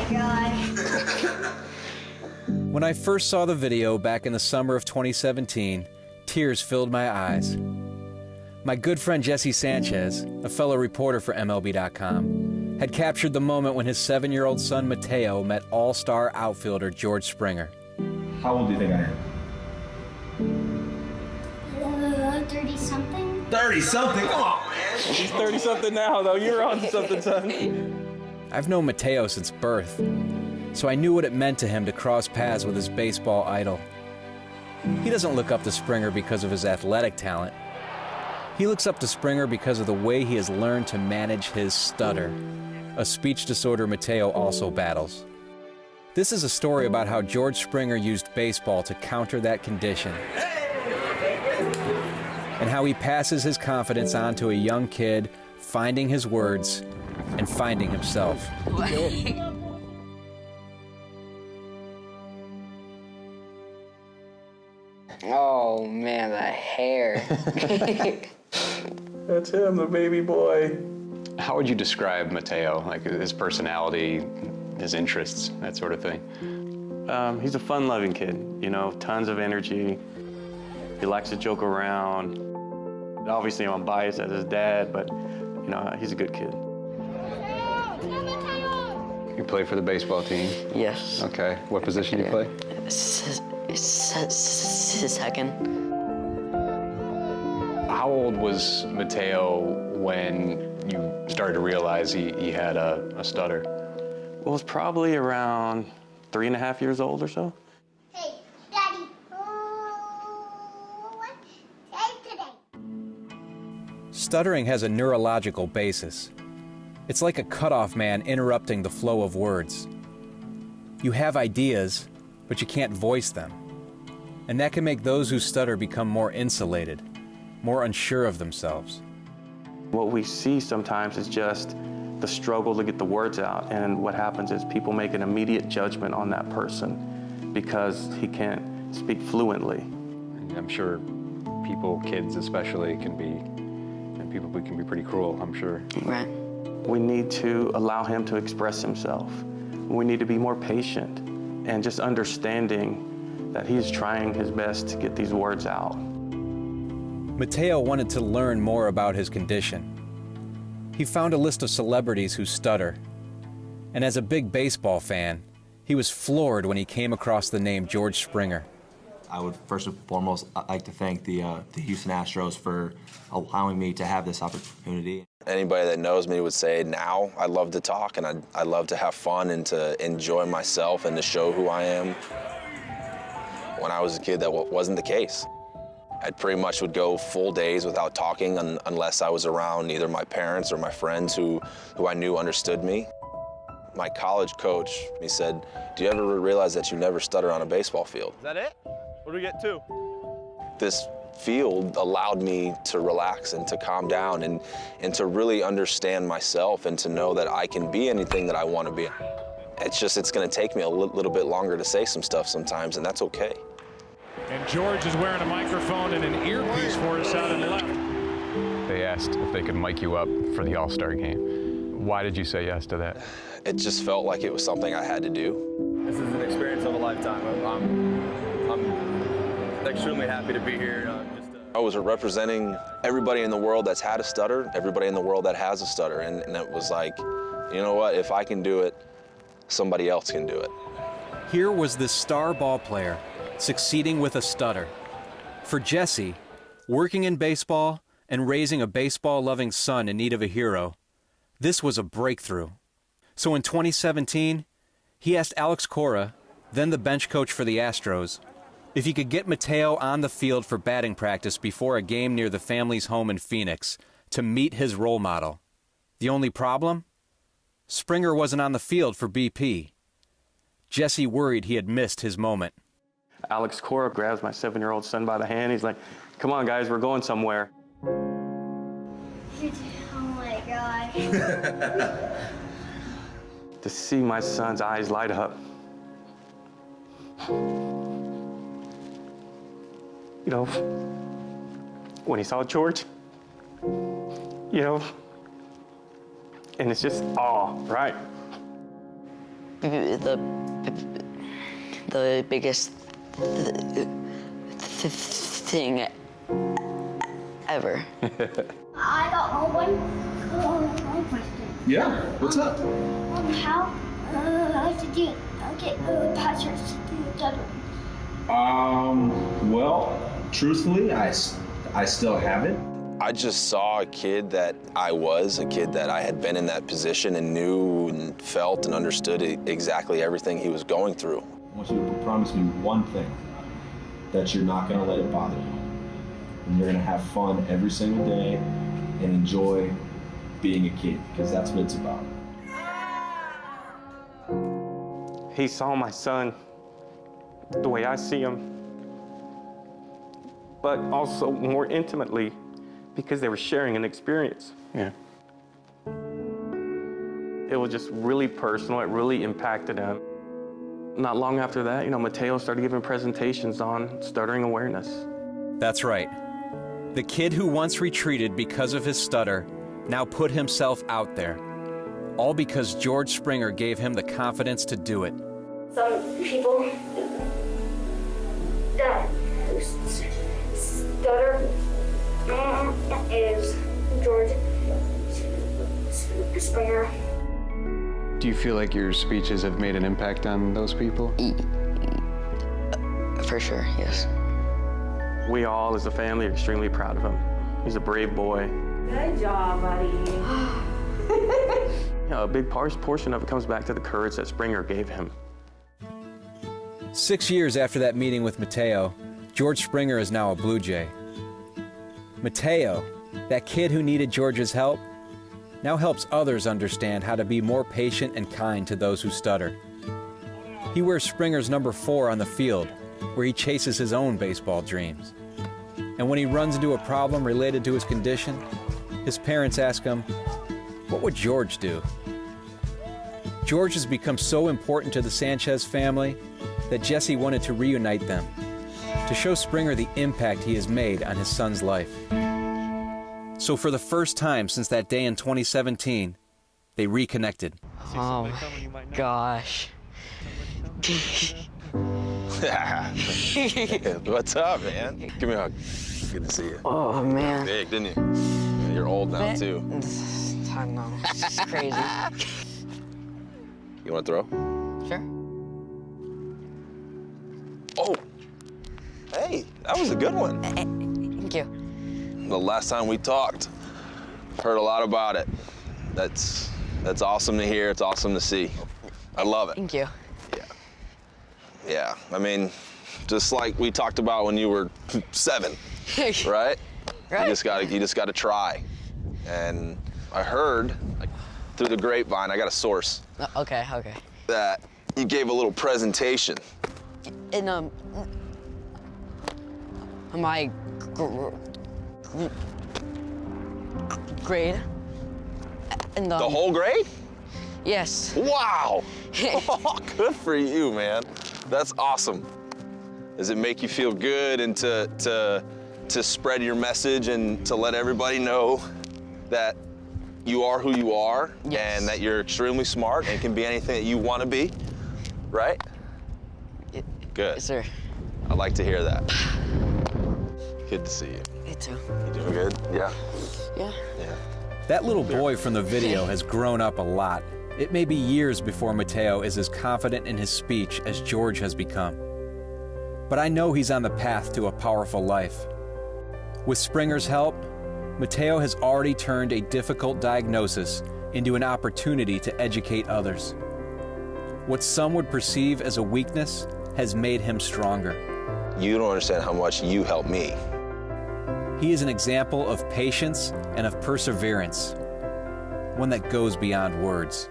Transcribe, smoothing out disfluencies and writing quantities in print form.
God. When I first saw the video back in the summer of 2017, tears filled my eyes. My good friend Jesse Sanchez, a fellow reporter for MLB.com, had captured the moment when his 7-year-old son Mateo met all-star outfielder George Springer. How old do you think I am? 30-something. 30-something? Come on, man. He's 30-something now, though. You're on something, son. I've known Mateo since birth, so I knew what it meant to him to cross paths with his baseball idol. He doesn't look up to Springer because of his athletic talent. He looks up to Springer because of the way he has learned to manage his stutter, a speech disorder Mateo also battles. This is a story about how George Springer used baseball to counter that condition, and how he passes his confidence on to a young kid, finding his words and finding himself. Oh man, the hair. That's him, the baby boy. How would you describe Mateo, like his personality, his interests, that sort of thing? He's a fun-loving kid, you know, tons of energy. He likes to joke around. Obviously, I'm biased as his dad, but, you know, he's a good kid. You play for the baseball team? Yes. Okay. What position do you play? Second. How old was Mateo when you started to realize he had a stutter? Well, it was probably around 3.5 years old or so. Hey, Daddy. What day today? Stuttering has a neurological basis. It's like a cutoff man interrupting the flow of words. You have ideas, but you can't voice them. And that can make those who stutter become more insulated, more unsure of themselves. What we see sometimes is just the struggle to get the words out, and what happens is people make an immediate judgment on that person because he can't speak fluently. I'm sure people, kids especially, can be pretty cruel, I'm sure. Right. We need to allow him to express himself. We need to be more patient and just understanding that he's trying his best to get these words out. Mateo wanted to learn more about his condition. He found a list of celebrities who stutter. And as a big baseball fan, he was floored when he came across the name George Springer. I would first and foremost like to thank the Houston Astros for allowing me to have this opportunity. Anybody that knows me would say now I love to talk and I love to have fun and to enjoy myself and to show who I am. When I was a kid, that wasn't the case. I pretty much would go full days without talking unless I was around either my parents or my friends who I knew understood me. My college coach, he said, "Do you ever realize that you never stutter on a baseball field?" Is that it? What do we get to? This field allowed me to relax and to calm down and to really understand myself and to know that I can be anything that I want to be. It's going to take me a little bit longer to say some stuff sometimes, and that's okay. And George is wearing a microphone and an earpiece for us out in the left. They asked if they could mic you up for the All-Star game. Why did you say yes to that? It just felt like it was something I had to do. This is an experience of a lifetime. I'm extremely happy to be here. I was representing everybody in the world that's had a stutter, everybody in the world that has a stutter, and it was like, you know what, if I can do it, somebody else can do it. Here was this star ball player succeeding with a stutter. For Jesse, working in baseball and raising a baseball-loving son in need of a hero, this was a breakthrough. So in 2017, he asked Alex Cora, then the bench coach for the Astros, if he could get Mateo on the field for batting practice before a game near the family's home in Phoenix to meet his role model. The only problem? Springer wasn't on the field for BP. Jesse worried he had missed his moment. Alex Cora grabs my 7-year-old son by the hand. He's like, "Come on, guys, we're going somewhere." Oh my God. To see my son's eyes light up. You know, when he saw George, you know, and it's just awe, right? the biggest thing ever. I got one question. Yeah, what's up? How did you get past your stuttering? Well, truthfully, I still haven't. I just saw a kid that I had been in that position and knew and felt and understood exactly everything he was going through. I want you to promise me one thing, that you're not gonna let it bother you. And you're gonna have fun every single day and enjoy being a kid, because that's what it's about. He saw my son the way I see him, but also more intimately because they were sharing an experience. Yeah. It was just really personal. It really impacted him. Not long after that, Mateo started giving presentations on stuttering awareness. That's right. The kid who once retreated because of his stutter now put himself out there. All because George Springer gave him the confidence to do it. Some people that stutter is George Springer. Do you feel like your speeches have made an impact on those people? For sure, yes. We all, as a family, are extremely proud of him. He's a brave boy. Good job, buddy. A big portion of it comes back to the courage that Springer gave him. 6 years after that meeting with Mateo, George Springer is now a Blue Jay. Mateo, that kid who needed George's help, now helps others understand how to be more patient and kind to those who stutter. He wears Springer's number 4 on the field, where he chases his own baseball dreams. And when he runs into a problem related to his condition, his parents ask him, what would George do? George has become so important to the Sanchez family that Jesse wanted to reunite them, to show Springer the impact he has made on his son's life. So for the first time since that day in 2017, they reconnected. Oh my gosh. What's up, man? Give me a hug. Good to see you. Oh man. Big, didn't you? Yeah, you're old now, too. I know, it's crazy. You want to throw? Sure. Oh, hey, that was a good one. Thank you. The last time we talked, heard a lot about it. That's awesome to hear. It's awesome to see. I love it. Thank you. Yeah. I mean, just like we talked about when you were 7, right? Right. You just gotta try. And I heard, like, through the grapevine, I got a source. Okay. That you gave a little presentation. In my grade. In The whole grade? Yes. Wow. Oh, good for you, man. That's awesome. Does it make you feel good and to spread your message and to let everybody know that you are who you are, yes, and that you're extremely smart and can be anything that you want to be, right? Good. Yes, sir. I like to hear that. Good to see you. Me too. You doing good? Yeah. Yeah. That little boy from the video has grown up a lot. It may be years before Mateo is as confident in his speech as George has become. But I know he's on the path to a powerful life. With Springer's help, Mateo has already turned a difficult diagnosis into an opportunity to educate others. What some would perceive as a weakness has made him stronger. You don't understand how much you helped me. He is an example of patience and of perseverance, one that goes beyond words.